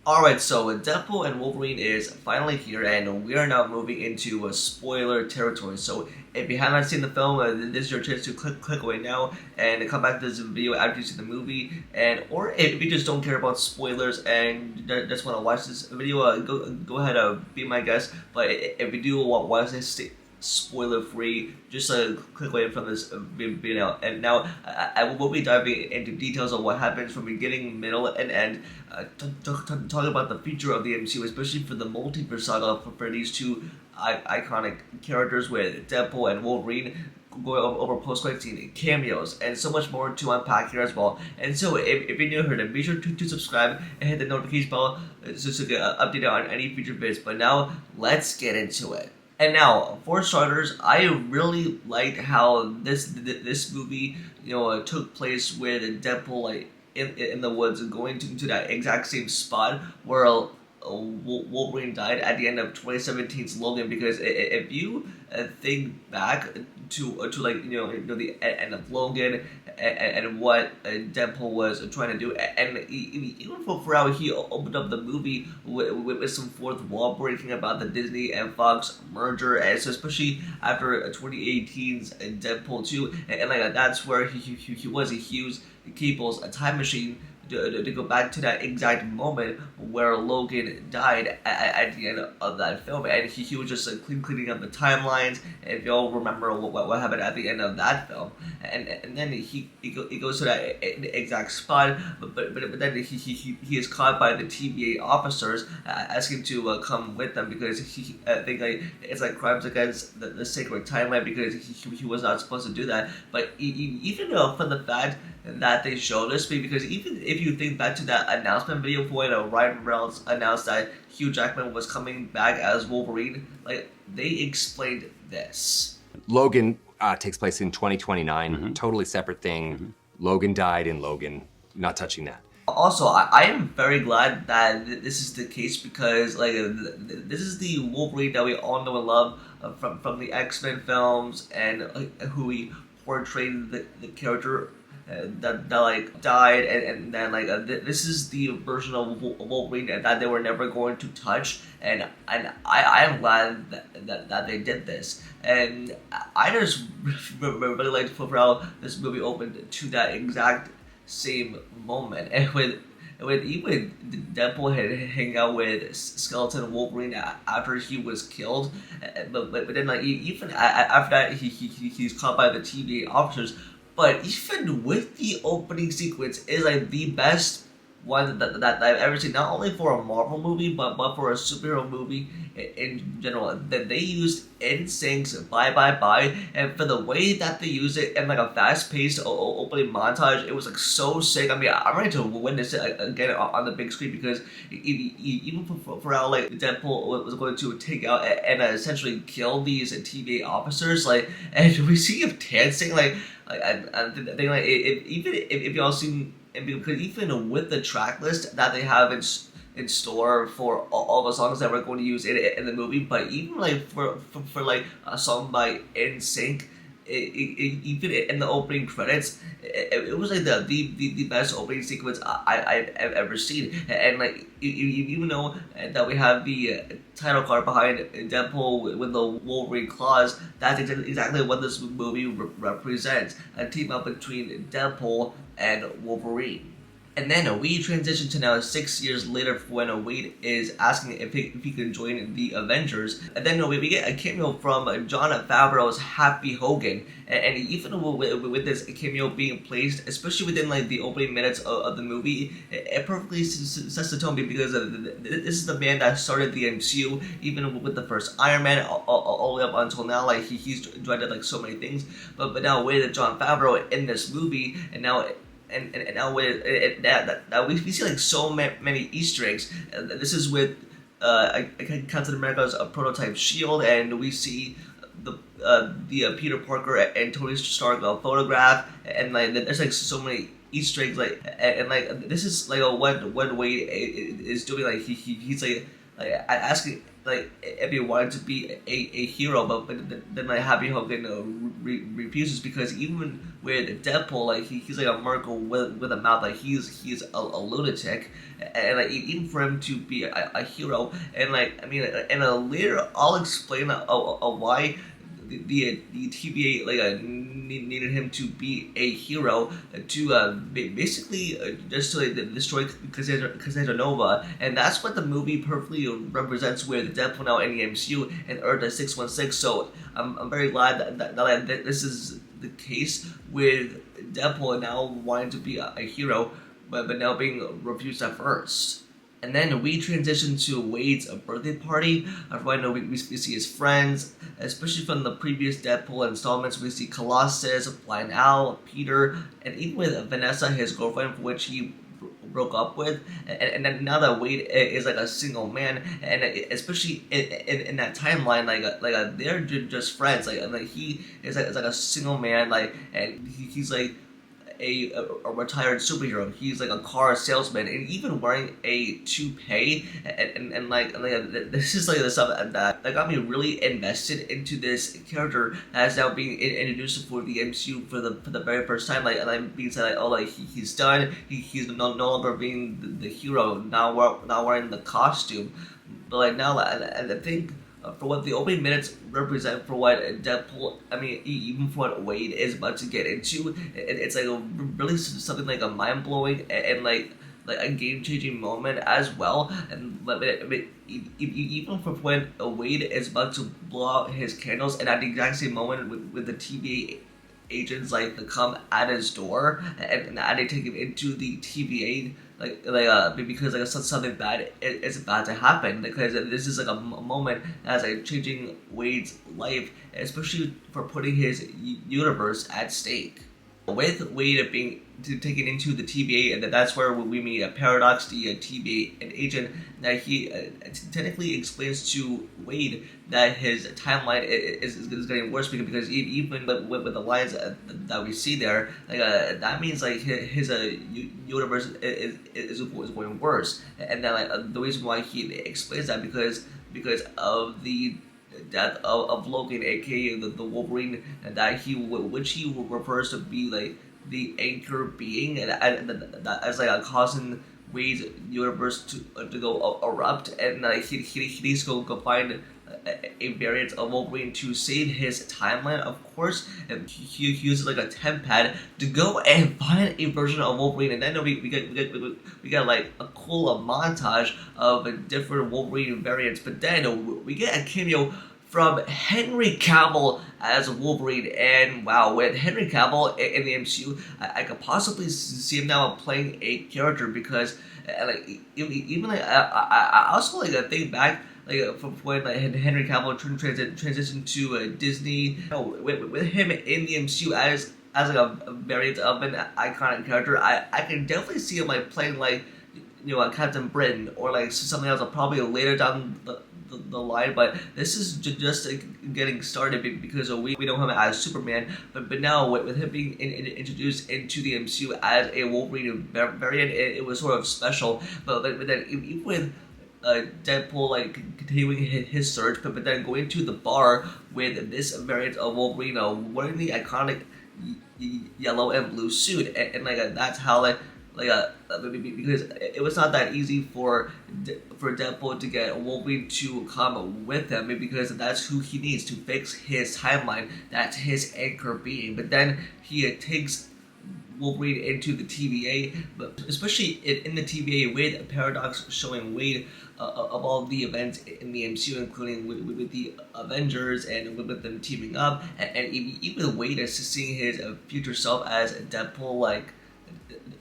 Alright, so Deadpool and Wolverine is finally here, and we are now moving into a spoiler territory. So if you haven't seen the film, this is your chance to click away now and come back to this video after you see the movie. And or if you just don't care about spoilers and just want to watch this video, go ahead, be my guest. But if you do watch this, spoiler free, just click away from this video. And now I will be diving into details of what happens from beginning, middle, and end, talking about the future of the MCU, especially for the multiverse saga for these two iconic characters with Deadpool and Wolverine, going over post-credit scene, cameos, and so much more to unpack here as well. And so if you're new here, then be sure to subscribe and hit the notification bell so get updated on any future vids. But now let's get into it. And now, for starters, I really liked how this movie, took place with Deadpool in the woods, going to that exact same spot where Wolverine died at the end of 2017's Logan. Because if you think back to the end of Logan and what Deadpool was trying to do, and even for how he opened up the movie with some fourth wall breaking about the Disney and Fox merger, and so especially after 2018's Deadpool 2, and that's where he was. He used Cable's time machine to go back to that exact moment where Logan died at the end of that film, and he was just cleaning up the timelines. If y'all remember what happened at the end of that film, and then he goes to that exact spot, but then he is caught by the TVA officers, asking to come with them because he think it's like crimes against the sacred timeline, because he was not supposed to do that. But even for the fact that they showed us, because even if you think back to that announcement video for when Ryan Reynolds announced that Hugh Jackman was coming back as Wolverine, they explained this. Logan takes place in 2029, totally separate thing. Logan died in Logan, not touching that. Also, I am very glad that this is the case, because this is the Wolverine that we all know and love from the X-Men films, and who he portrayed the character that died, and then this is the version of Wolverine that they were never going to touch, and I am glad that they did this. And I just really liked how this movie opened to that exact same moment, and with even Deadpool hanging out with Skeleton Wolverine after he was killed, but then even after that he's caught by the TVA officers. But even with the opening sequence is the best one that I've ever seen, not only for a Marvel movie, but for a superhero movie in general. That they used NSYNC's Bye Bye Bye, and for the way that they used it in a fast-paced opening montage, it was so sick. I mean, I'm ready to witness it again on the big screen, because even for how Deadpool was going to take out and essentially kill these TVA officers, and we see him dancing, even if y'all seen, because even with the track list that they have in store for all the songs that we're going to use in the movie, but even for a song by NSYNC, even in the opening credits, it was the best opening sequence I've ever seen. And you even know that we have the title card behind Deadpool with the Wolverine claws. That's exactly what this movie represents: a team up between Deadpool and Wolverine. And then we transition to now 6 years later, when Wade is asking if he can join the Avengers. And then we get a cameo from Jon Favreau's Happy Hogan. And even with this cameo being placed, especially within the opening minutes of the movie, it perfectly sets the tone, because this is the man that started the MCU, even with the first Iron Man, all the way up until now. He's directed so many things, but now with Jon Favreau in this movie, and now. And now with that we see so many Easter eggs. This is with Captain America's prototype shield, and we see the Peter Parker and Tony Stark photograph, and there's so many Easter eggs, and this is what Wade is doing. He's asking like if he wanted to be a hero, but then like Happy Hogan refuses, because even with Deadpool, like he's like a Merkel with a mouth, like he's a lunatic, and like even for him to be a hero, and like I mean, and later I'll explain why the TVA like needed him to be a hero to basically just to like, destroy Casanova, and that's what the movie perfectly represents with Deadpool now in the MCU and Earth 616. So I'm very glad that this is the case with Deadpool now wanting to be a hero, but now being refused at first. And then we transition to Wade's birthday party. We see his friends, especially from the previous Deadpool installments. We see Colossus, Blind Al, Peter, and even with Vanessa, his girlfriend, for which he broke up with. And then now that Wade is like a single man, and especially in that timeline, they're just friends. Like he is like a single man, like, and he's like a retired superhero. He's like a car salesman, and even wearing a toupee, this is like the stuff that got me really invested into this character as now being introduced for the MCU for the very first time. Like, and I'm being said like, oh, like he's done. He's no longer being the hero. Now wearing the costume, but like now, and I think. For what the opening minutes represent, for what Deadpool, I mean, even for what Wade is about to get into, it's like really something like a mind blowing and like a game changing moment as well. And even for when Wade is about to blow out his candles, and at the exact same moment with the TVA agents like come at his door and they take him into the TVA because like something bad is about to happen, because this is like a moment that's like changing Wade's life, especially for putting his universe at stake. With Wade being taken into the TVA, and that's where we meet Paradox, the TVA agent, that he technically explains to Wade that his timeline is getting worse, because even with the lines that we see there, that means like his universe is going worse, and then like the reason why he explains that because of the death of Logan, aka the Wolverine, and that which he refers to be like the anchor being, and that as like a causing Wade's universe to go erupt, and he needs to go find a variant of Wolverine to save his timeline, of course. And he uses like a temp pad to go and find a version of Wolverine, and then we get like a cool montage of different Wolverine variants. But then we get a cameo from Henry Cavill as Wolverine, and wow, with Henry Cavill in the MCU, I could possibly see him now playing a character, because I also like think back from when Henry Cavill transitioned to Disney. With him in the MCU as like a variant of an iconic character, I can definitely see him like playing like Captain Britain or like something else, probably later down the line. But this is just getting started, because we know him as Superman, but now with him being introduced into the MCU as a Wolverine variant, it was sort of special. But then even with Deadpool like continuing his search, but then going to the bar with this variant of Wolverine wearing the iconic yellow and blue suit, and that's how because it was not that easy for Deadpool to get Wolverine to come with him, because that's who he needs to fix his timeline. That's his anchor being. But then he takes Wolverine into the TVA, but especially in the TVA with Paradox showing Wade of all the events in the MCU, including with the Avengers and with them teaming up, and even Wade is seeing his future self as Deadpool, like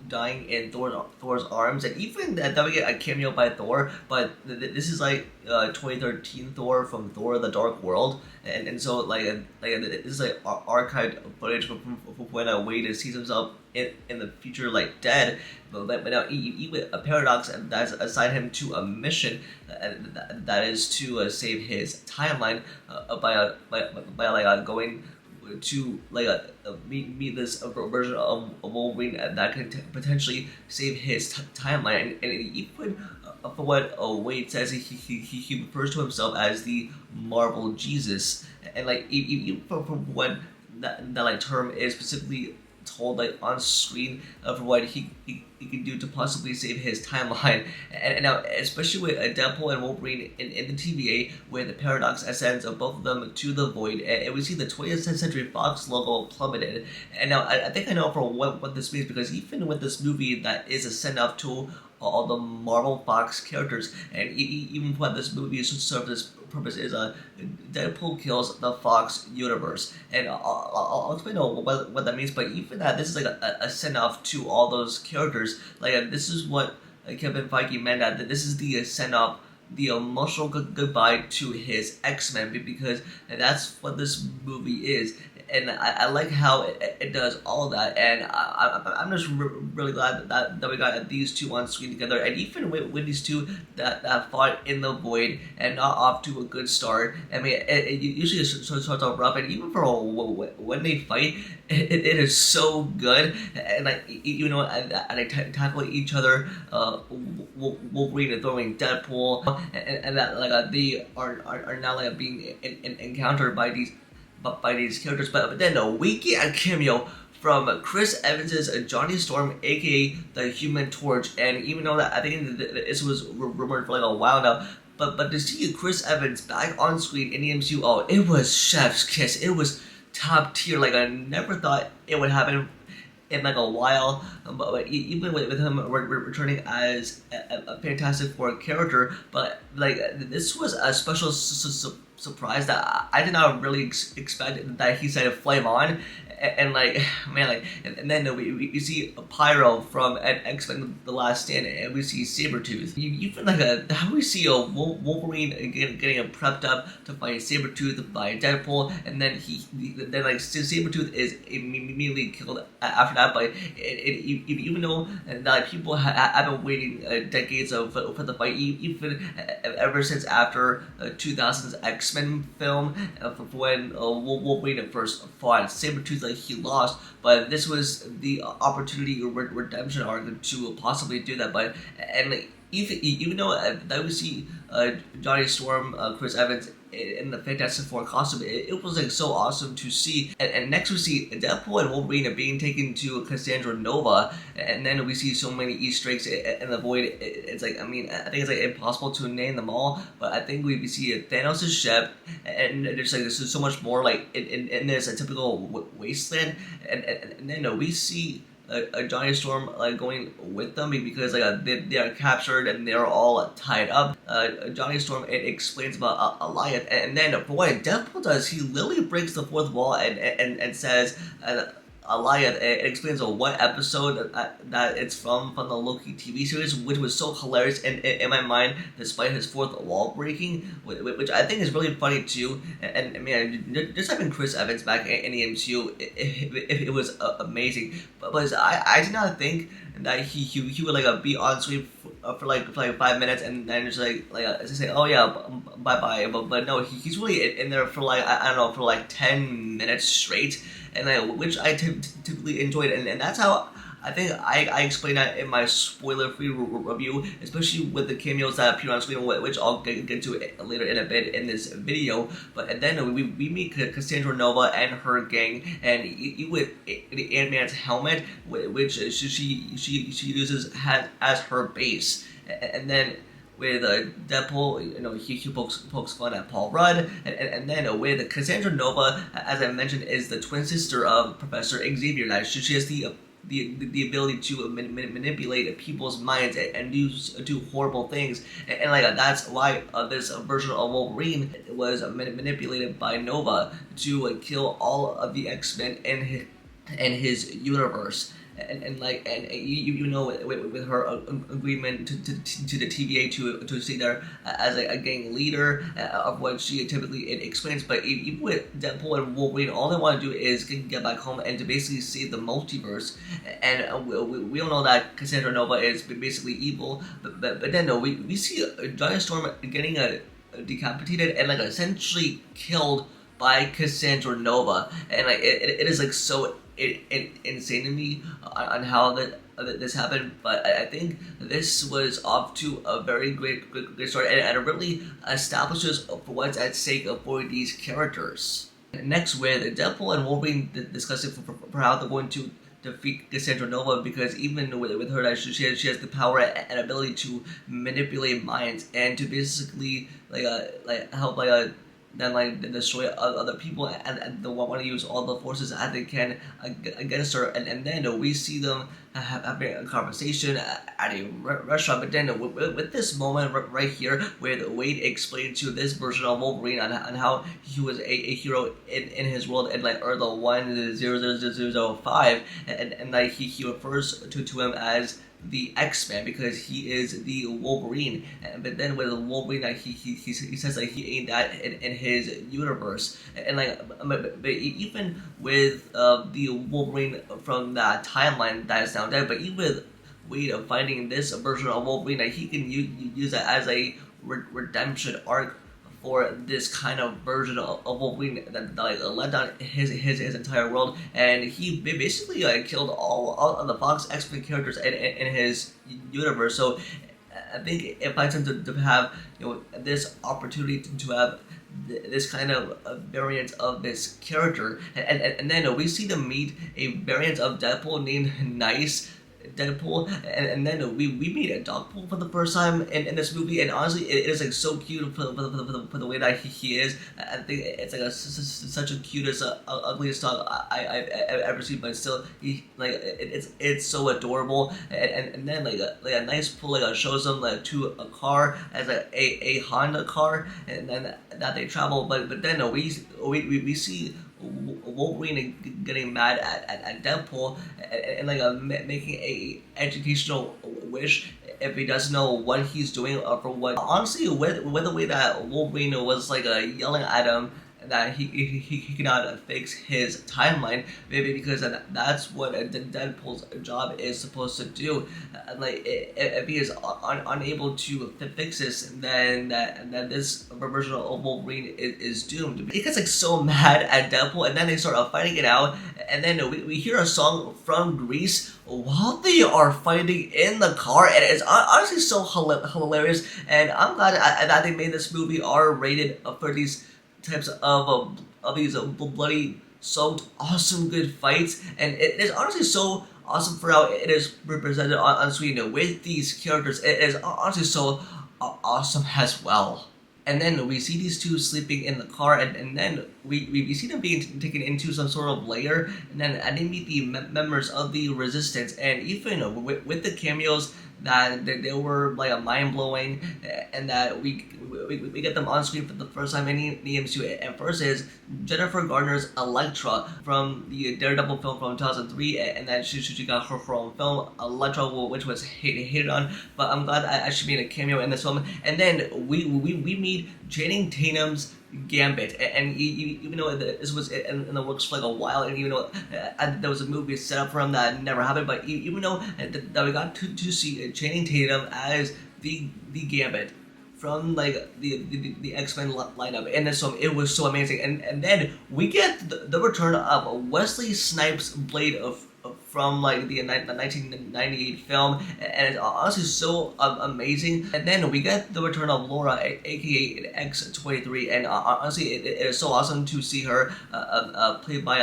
dying in Thor's arms, and even that we get a cameo by Thor, but this is like 2013 Thor from Thor: The Dark World, and so this is like archived footage from when Wade sees himself in the future like dead, but now even a Paradox that's assigned him to a mission that is to save his timeline by going to meet this version of Wolverine that can potentially save his timeline, and even for what Wade says, he refers to himself as the Marvel Jesus, and like even from what that like term is specifically told like on screen for what he can do to possibly save his timeline, and now especially with Deadpool and Wolverine in the TVA, where the paradox ascends of both of them to the void, and we see the 20th Century Fox logo plummeted. And now I think I know for what this means, because even with this movie that is a send off to all the Marvel Fox characters, and even what this movie should serve this purpose is Deadpool kills the Fox universe, and I'll explain what that means. But even that, this is like a send off to all those characters. Like this is what Kevin Feige meant that this is the send off, the emotional goodbye to his X-Men, because that's what this movie is. And I like how it does all of that, and I'm just really glad that we got these two on screen together, and even with these two that fought in the void and not off to a good start. I mean, it usually starts off rough, and even for when they fight, it is so good, and like you know, and they tackle each other, Wolverine and throwing Deadpool, and that like they are now like being encountered by these characters, but then we get a cameo from Chris Evans' Johnny Storm, aka the Human Torch, and even though that I think this was rumored for like a while now, but to see Chris Evans back on screen in the MCU, oh, it was chef's kiss. It was top tier. Like I never thought it would happen in like a while, but even with him returning as a Fantastic Four character, but like this was a special surprise that I did not really expect, that he said flame on, and like man, like and then we see Pyro from X-Men: The Last Stand, and we see Sabretooth. You feel like how we see a Wolverine getting prepped up to fight Sabretooth by Deadpool, and then then like Sabretooth is immediately killed after that. But even though that people have been waiting decades for the fight, even ever since after 2000's X-Men film, for when Wolverine first fought Sabretooth, like he lost, but this was the opportunity or redemption arc to possibly do that. But and like, even though that we see Johnny Storm, Chris Evans in the Fantastic Four costume, it was like so awesome to see. And next we see Deadpool and Wolverine being taken to Cassandra Nova, and then we see so many Easter eggs in the void. It's like, I mean, I think it's like impossible to name them all, but I think we see Thanos' ship, and there's like there's so much more like in this a typical wasteland, and then we see Johnny Storm going with them, because like they are captured and they're all tied up. Johnny Storm explains about Alliath, and then for what Deadpool does, he literally breaks the fourth wall and says Alliath. It explains what episode that it's from the Loki TV series, which was so hilarious in my mind, despite his fourth wall breaking, which I think is really funny too. And I mean, just having Chris Evans back in the MCU, it was amazing. But I did not think that he would like be on screen for like 5 minutes and then just say, oh yeah, bye bye. But no, he's really in there for like I don't know, for like 10 minutes straight, and which I typically enjoyed, and that's how I think I explained that in my spoiler-free review, especially with the cameos that appear on screen, which I'll get to later in a bit in this video. But and then we meet Cassandra Nova and her gang, and with Ant-Man's helmet, which she uses as her base, and then with Deadpool, he pokes fun at Paul Rudd, and then with Cassandra Nova, as I mentioned, is the twin sister of Professor Xavier. That she has the ability to manipulate people's minds and do horrible things, and like that's why this version of Wolverine was manipulated by Nova to kill all of the X-Men in his universe. And with her agreement to the TVA to stay there as a gang leader, of what she typically explains. But even with Deadpool and Wolverine, all they want to do is get back home and to basically save the multiverse. And we all know that Cassandra Nova is basically evil, but then we see Johnny Storm getting decapitated and essentially killed by Cassandra Nova, and it is so insane to me on how that this happened, but I think this was off to a very great start, and it really establishes what's at stake for these characters. Next, with Deadpool and Wolverine discussing for how they're going to defeat Cassandra Nova, because even with her, that she has the power and ability to manipulate minds and to basically help then destroy other people, and they want to use all the forces that they can against her, and then we see them having a conversation at a restaurant. But then with this moment right here, with Wade explaining to this version of Wolverine on how he was a hero in his world in Earth 10005, and like he refers to him as the X-Man because he is the Wolverine, but then with Wolverine, he says that he ain't that in his universe, and but even with the Wolverine from that timeline that is now dead, but even with Wade finding this version of Wolverine, that he can use that as a redemption arc for this kind of version of Wolverine that let down his entire world, and he basically killed all of the Fox X-Men characters in his universe. So I think it finds him to have this opportunity to have this kind of variant of this character, and then we see them meet a variant of Deadpool named Nice Deadpool, and then we meet a Dogpool for the first time in this movie, and honestly, it is so cute for the way that he is. I think it's such a cutest, ugliest dog I've ever seen, but still, it's so adorable. And then a nice pull shows them to a car as a Honda car, and then that they travel. But then we see Wolverine getting mad at Deadpool and making a educational wish if he doesn't know what he's doing for what. Honestly, with the way that Wolverine was yelling at him that he cannot fix his timeline, maybe because that's what Deadpool's job is supposed to do. If he is unable to fix this, then this version of Wolverine is doomed. He gets so mad at Deadpool, and then they start fighting it out, and then we hear a song from Grease while they are fighting in the car, and it's honestly so hilarious. And I'm glad that they made this movie R-rated for these types of these bloody, soaked, awesome, good fights, and it is honestly so awesome for how it is represented on screen with these characters. It is honestly so awesome as well. And then we see these two sleeping in the car, and then we see them being taken into some sort of lair, and then they meet the members of the Resistance, and even with the cameos that they were mind-blowing, and that we get them on screen for the first time in the MCU. And first is Jennifer Garner's Elektra from the Daredevil film from 2003, and then she got her own film, Elektra, which was hated on, but I'm glad I actually made a cameo in this film. And then we meet Channing Tatum's Gambit, and even though this was in the works for a while, and even though there was a movie set up for him that never happened, but even though that we got to see Channing Tatum as the Gambit from the X-Men lineup in this film, it was so amazing. And then we get the return of Wesley Snipes' Blade from the 1998 film, and it's honestly so amazing. And then we get the return of Laura, aka X-23, and honestly it is so awesome to see her played by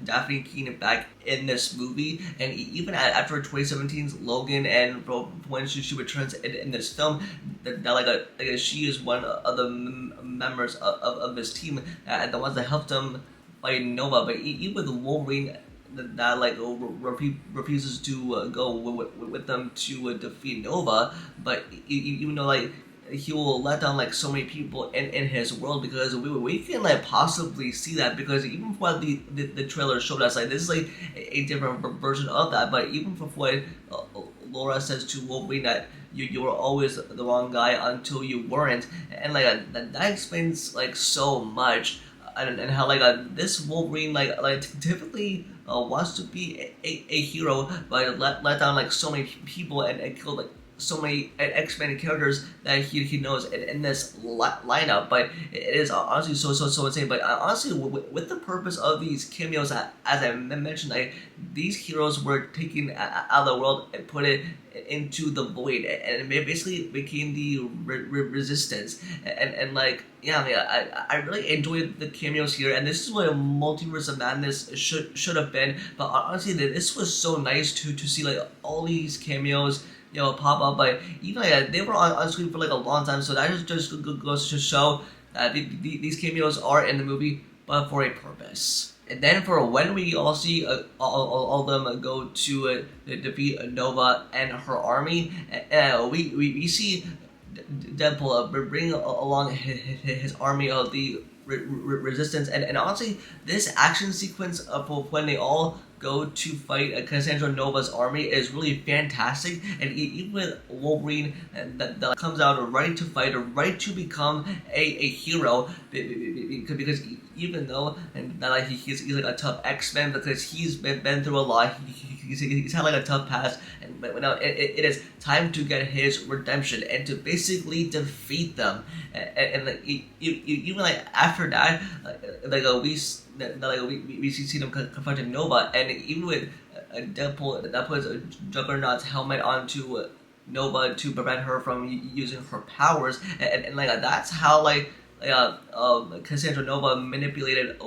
Daphne Keane back in this movie. And even after 2017's Logan, and when she returns in this film, she is one of the members of this team, the ones that helped them fight Nova. But even with Wolverine that refuses to go with them to defeat Nova, but even though he will let down so many people in his world, because we can possibly see that, because even what the trailer showed us, this is a different version of that. But even for what Laura says to Wolverine, that you were always the wrong guy until you weren't, and that explains so much. And how this Wolverine typically wants to be a hero, but let down so many people and killed so many X-Men characters that he knows in this lineup, but it is honestly so insane. But honestly, with the purpose of these cameos, as I mentioned, like, these heroes were taken out of the world and put it into the void, and it basically became the resistance. And like, yeah, I really enjoyed the cameos here, and this is what a multiverse of madness should have been. But honestly, this was so nice to see like all these cameos, you know, pop up. But even like, they were on screen for like a long time, so that just goes to show that these cameos are in the movie, but for a purpose. And then for when we all see all of them go to defeat Nova and her army, we see Deadpool bring along his army of the resistance, and honestly, this action sequence of when they all go to fight Cassandra Nova's army is really fantastic. And even with Wolverine, that comes out right to fight, right to become a hero, because even though like he's like a tough X-Men, because he's been through a lot, he's had like a tough past, but now it is time to get his redemption and to basically defeat them. And like, even like after that, we see them confronting Nova, and even with Deadpool that puts Juggernaut's helmet onto Nova to prevent her from using her powers, and like that's how like Cassandra Nova manipulated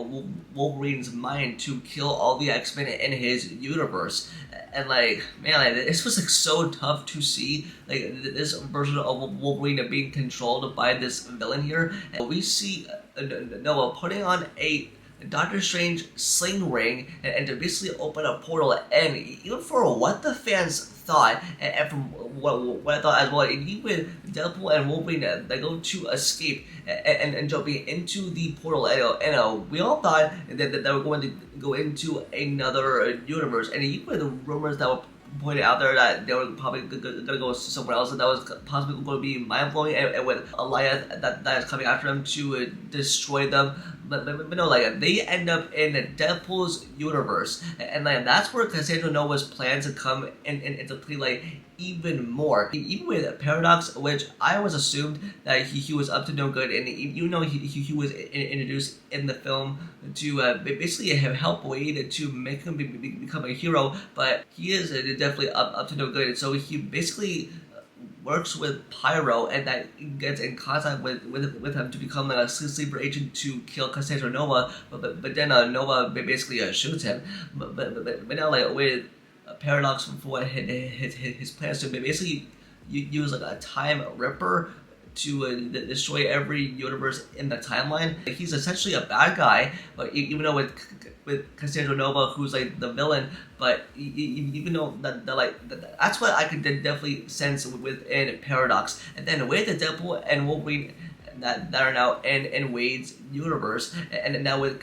Wolverine's mind to kill all the X-Men in his universe. And like, man, like, this was like so tough to see, like this version of Wolverine being controlled by this villain here. And we see Nova putting on a Doctor Strange sling ring and to basically open a portal, and even for what the fans thought, and from what I thought as well, and even with Deadpool and Wolverine, they go to escape and jumping into the portal, and we all thought that they were going to go into another universe, and even with the rumors that were pointed out there that they were probably going to go somewhere else, and that was possibly going to be mind-blowing, and with Elias that is coming after them to destroy them. But no, like, they end up in Deadpool's universe, and like that's where Cassandra Nova's plans to come into play, like, even more. Even with Paradox, which I was assumed that he was up to no good, and even though he was introduced in the film to basically help Wade to make him become a hero, but he is definitely up to no good, and so he basically works with Pyro, and that gets in contact with him to become like a sleeper agent to kill Cassandra Nova, but then Nova basically shoots him. But now, like, with Paradox for his plans to basically use like a time ripper to destroy every universe in the timeline. Like, he's essentially a bad guy, but even though with Cassandra Nova, who's like the villain, but even though that's what I could definitely sense within Paradox. And then with the Deadpool and Wolverine that are now in Wade's universe, and now with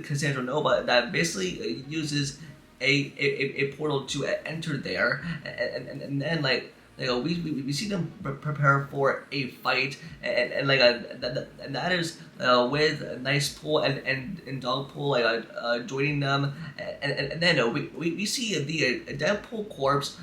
Cassandra Nova that basically uses a portal to enter there, and then like we see them prepare for a fight, and that is with Nice Pool and Dogpool joining them, and then we see the Deadpool corpse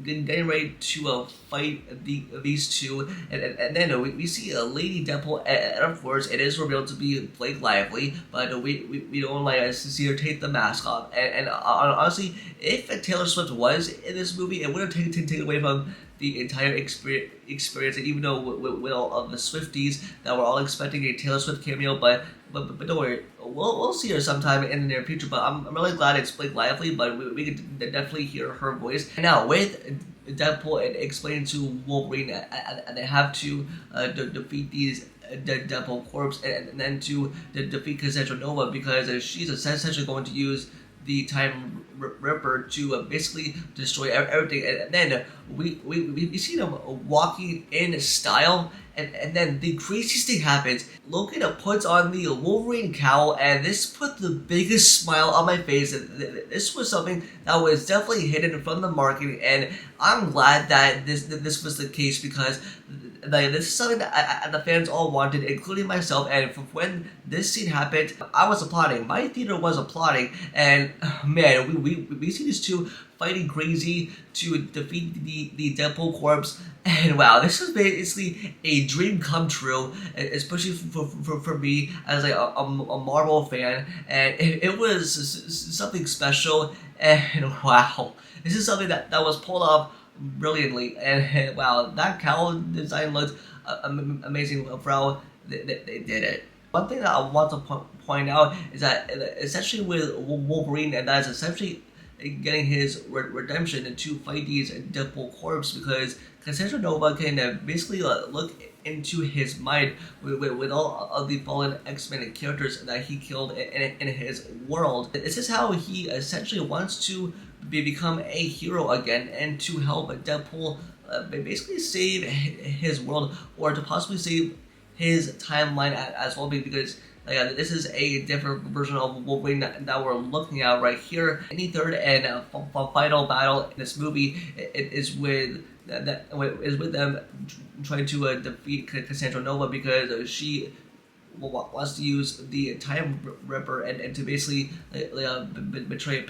getting ready to fight these two, and then we see Lady Deadpool, and of course it is revealed to be Blake Lively, but we don't see her take the mask off, and honestly, if Taylor Swift was in this movie, it would have taken away from the entire experience, and even though with all of the Swifties that were all expecting a Taylor Swift cameo, but don't worry, we'll see her sometime in the near future. But I'm really glad it's Blake Lively, but we could definitely hear her voice. And now with Deadpool and explaining to Wolverine and they have to defeat these Deadpool corpse, and then to defeat Cassandra Nova, because she's essentially going to use the Time Ripper to basically destroy everything, and then we see them walking in style, and then the craziest thing happens. Logan puts on the Wolverine cowl, and this put the biggest smile on my face. This was something that was definitely hidden from the marketing, and I'm glad that this was the case, because like, this is something that the fans all wanted, including myself. And when this scene happened, I was applauding. My theater was applauding, and man, we see these two fighting crazy to defeat the Deadpool corpse. And wow, this was basically a dream come true, especially for me as like a Marvel fan. And it was something special. And wow, this is something that was pulled off brilliantly. And wow, that cowl design looked amazing for how they did it. One thing that I want to point out is that essentially with Wolverine, and that's essentially getting his redemption to fight these Deadpool corpse, because Cassandra Nova can basically look into his mind with all of the fallen X-Men characters that he killed in his world. This is how he essentially wants to become a hero again, and to help Deadpool basically save his world, or to possibly save his timeline as well, because this is a different version of Wolverine that we're looking at right here. Any third and final battle in this movie is with them trying to defeat Cassandra Nova, because she wants to use the Time Ripper and to basically betray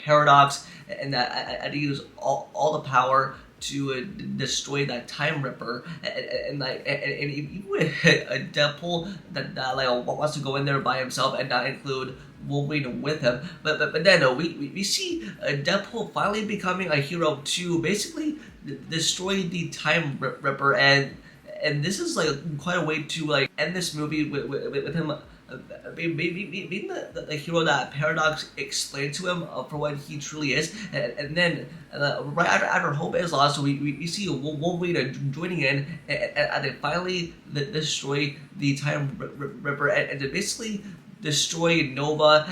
Paradox, and that use all the power to destroy that Time Ripper, and even with a Deadpool that wants to go in there by himself and not include Wolverine with him, but then we see Deadpool finally becoming a hero to basically destroy the Time Ripper, and this is like quite a way to end this movie with him being the hero that Paradox explained to him for what he truly is. And then right after hope is lost, we see Wolverine joining in, and they finally destroy the Time Ripper, and to basically destroy Nova,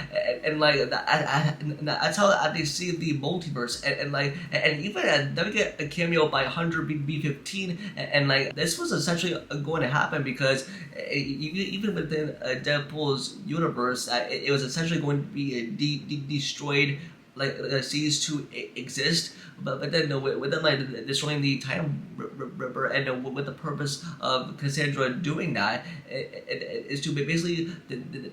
and that's how they see the multiverse, and even then we get a cameo by Hunter B-15, and this was essentially going to happen, because even within Deadpool's universe, it was essentially going to be destroyed, cease to exist, but then with them destroying the Time Ripper, and with the purpose of Cassandra doing that is to basically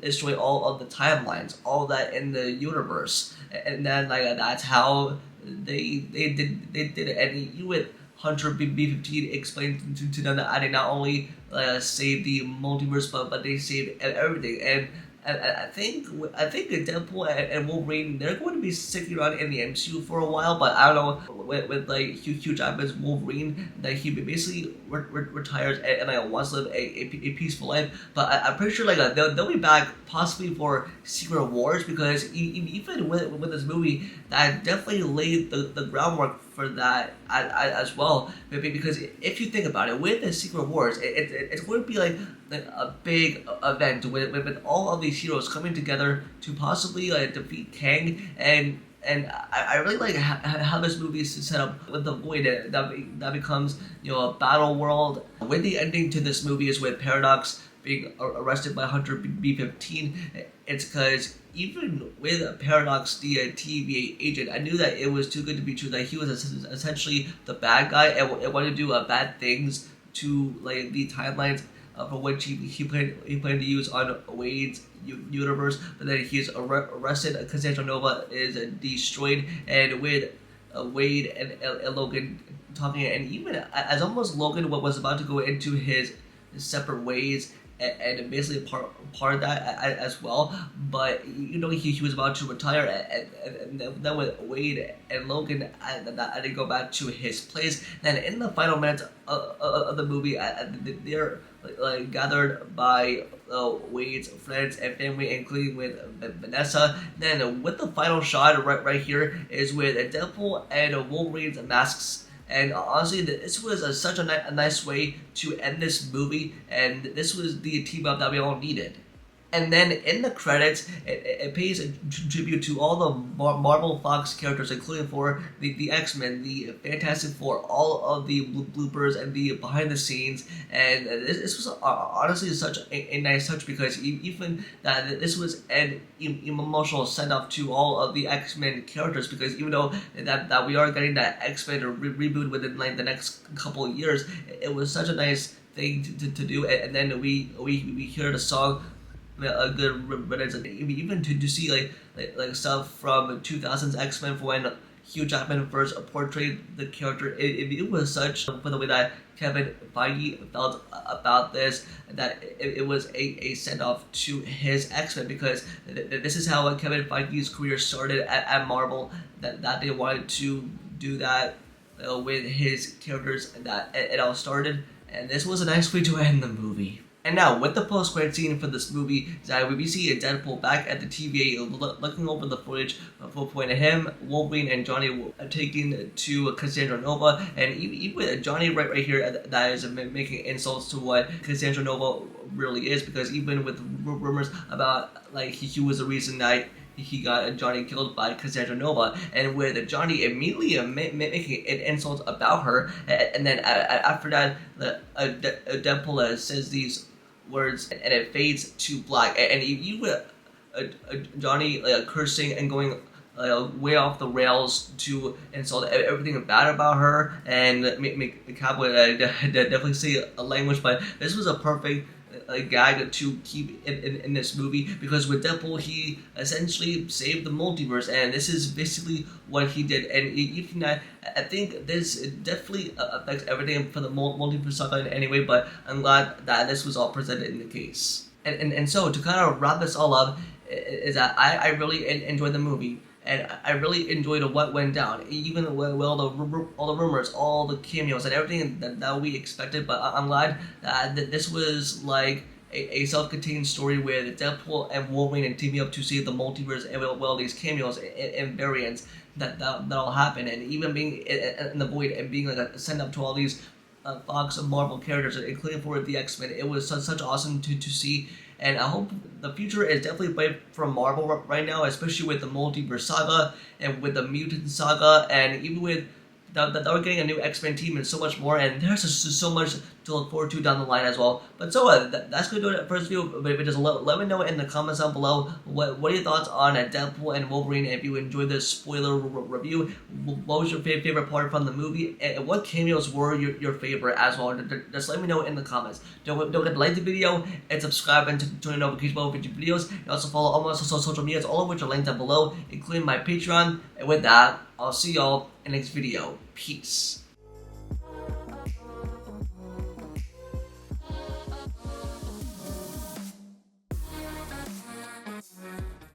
destroy all of the timelines, all of that in the universe, and then that's how they did it. And you with Hunter B-15 explained to them that they not only saved the multiverse, but they saved everything. And I think Deadpool and Wolverine, they're going to be sticking around in the MCU for a while, but I don't know, with Hugh Jackman's Wolverine, that he basically retires and wants to live a peaceful life. But I'm pretty sure they'll be back possibly for Secret Wars, because even with this movie, that definitely laid the groundwork for that as well. Because if you think about it, with the Secret Wars, it's going to be like a big event with all of these heroes coming together to possibly defeat Kang, and I really like how this movie is set up with the Void that becomes a battle world. With the ending to this movie is with Paradox being arrested by Hunter B-15. It's because even with Paradox, the TVA agent, I knew that it was too good to be true, that he was essentially the bad guy and wanted to do bad things to the timelines for which he planned to use on Wade's universe. But then he's arrested, Cassandra Nova is destroyed, and with Wade and Logan talking, and even as almost Logan was about to go into his separate ways, and basically part of that as well, but he was about to retire, and then with Wade and Logan, I did go back to his place. Then in the final minutes of the movie, they're gathered by Wade's friends and family, including with Vanessa. Then with the final shot right here is with Deadpool and Wolverine's masks. And honestly, this was such a nice way to end this movie, and this was the team up that we all needed. And then in the credits, it pays a tribute to all the Marvel Fox characters, including for the X-Men, the Fantastic Four, all of the bloopers and the behind the scenes. And this was honestly such a nice touch, because even that this was an emotional send-off to all of the X-Men characters, because even though that we are getting that X-Men reboot within like the next couple of years, it was such a nice thing to do. And then we hear the song a good riddance, and even to see like stuff from 2000s X-Men for when Hugh Jackman first portrayed the character. It was such for the way that Kevin Feige felt about this, that it was a send-off to his X-Men, because this is how Kevin Feige's career started at Marvel, that they wanted to do that with his characters, and that it all started, and this was a nice way to end the movie. And now, with the post-credit scene for this movie, we see a Deadpool back at the TVA looking over the footage for when him, Wolverine, and Johnny are taken to Cassandra Nova. And even with Johnny right here, that is making insults to what Cassandra Nova really is, because even with rumors about like he was the reason that he got Johnny killed by Cassandra Nova, and with Johnny immediately making an insult about her, and then after that, Deadpool says these words, and it fades to black, and you with Johnny cursing and going way off the rails to insult everything bad about her, and make Cowboy definitely say a language, but this was a perfect gag to keep in this movie, because with Deadpool he essentially saved the multiverse, and this is basically what he did. And even that, I think this definitely affects everything for the multiverse saga anyway, but I'm glad that this was all presented in the case. And so to kind of wrap this all up, is that I really enjoyed the movie. And I really enjoyed what went down, even with all the rumors, all the cameos, and everything that we expected. But I'm glad that this was like a self-contained story with Deadpool and Wolverine and teaming up to save the multiverse, and with all these cameos and variants that all happen, and even being in the void and being like a send up to all these Fox and Marvel characters, including for the X-Men. It was such awesome to see. And I hope the future is definitely bright for Marvel right now, especially with the multiverse saga and with the mutant saga, and even with that we're getting a new X-Men team and so much more. And there's just so much to look forward to down the line as well. But so that's going to do it for this video. But just let me know in the comments down below what are your thoughts on Deadpool and Wolverine. If you enjoyed this spoiler review, what was your favorite part from the movie, and what cameos were your favorite as well. Just let me know in the comments. Don't forget to like the video and subscribe and turn on notification bell for future videos. And also follow all my social medias, all of which are linked down below, including my Patreon. And with that, I'll see y'all in the next video. Peace.